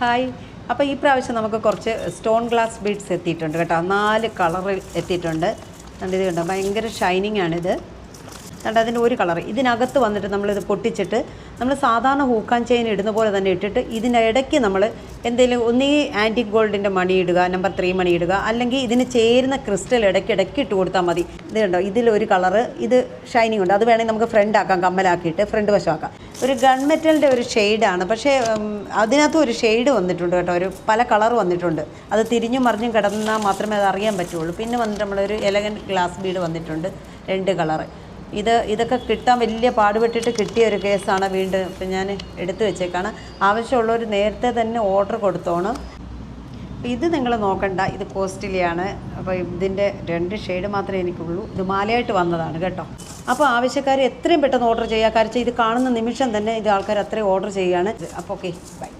Hi. അപ്പോൾ ഈ പ്രാവശ്യം നമുക്ക് കുറച്ച് സ്റ്റോൺ ഗ്ലാസ് ബീഡ്സ് എത്തിയിട്ടുണ്ട് കേട്ടോ. 4 കളറിൽ എത്തിയിട്ടുണ്ട്. ഇത് കണ്ടോ, ഭയങ്കര ഷൈനിങ് ആണിത്. കണ്ടോ, അതിൻ്റെ ഒരു കളർ ഇതിനകത്ത് വന്നിട്ട് നമ്മളിത് പൊട്ടിച്ചിട്ട് നമ്മൾ സാധാരണ ഹൂക്കാൻ ചെയിൻ ഇടുന്ന പോലെ തന്നെ ഇട്ടിട്ട് ഇതിൻ്റെ ഇടയ്ക്ക് നമ്മൾ എന്തെങ്കിലും ഒന്നുകിൽ ആൻറ്റിക് ഗോൾഡിൻ്റെ മണി ഇടുക, നമ്പർ 3 മണി ഇടുക, അല്ലെങ്കിൽ ഇതിന് ചേരുന്ന ക്രിസ്റ്റൽ ഇടയ്ക്ക് ഇട്ട് കൊടുത്താൽ മതി. ഇത് കണ്ടോ, ഇതിലൊരു കളറ്, ഇത് ഷൈനിങ് ഉണ്ട്. അത് വേണമെങ്കിൽ നമുക്ക് ഫ്രണ്ട് ആക്കാം, കമ്മലാക്കിയിട്ട് ഫ്രണ്ട് വശമാക്കാം. ഒരു ഗൺ മെറ്റലിൻ്റെ ഒരു ഷെയ്ഡാണ്, പക്ഷേ അതിനകത്ത് ഒരു ഷെയ്ഡ് വന്നിട്ടുണ്ട് കേട്ടോ. ഒരു പല കളർ വന്നിട്ടുണ്ട്. അത് തിരിഞ്ഞും മറിഞ്ഞും കിടന്നാൽ മാത്രമേ അത് അറിയാൻ പറ്റുള്ളൂ. പിന്നെ വന്നിട്ട് നമ്മളൊരു എലഗൻറ്റ് ഗ്ലാസ് ബീഡ് വന്നിട്ടുണ്ട്, 2 കളറ്. ഇതൊക്കെ കിട്ടാൻ വലിയ പാടുപെട്ടിട്ട് കിട്ടിയ ഒരു കേസാണ്. വീണ്ടും ഇപ്പം ഞാൻ എടുത്തു വെച്ചേക്കാണ്. ആവശ്യമുള്ളവർ നേരത്തെ തന്നെ ഓർഡർ കൊടുത്തോണം. ഇത് നിങ്ങൾ നോക്കണ്ട, ഇത് കോസ്റ്റ്ലിയാണ്. അപ്പോൾ ഇതിൻ്റെ 2 ഷെയ്ഡ് മാത്രമേ എനിക്കുള്ളൂ. ഇത് മാലയായിട്ട് വന്നതാണ് കേട്ടോ. അപ്പോൾ ആവശ്യക്കാർ എത്രയും പെട്ടെന്ന് ഓർഡർ ചെയ്യുക. കാരണം ഇത് കാണുന്ന നിമിഷം തന്നെ ഇത് ആൾക്കാർ അത്രയും ഓർഡർ ചെയ്യുകയാണ്. അപ്പോൾ ഓക്കെ, ബൈ.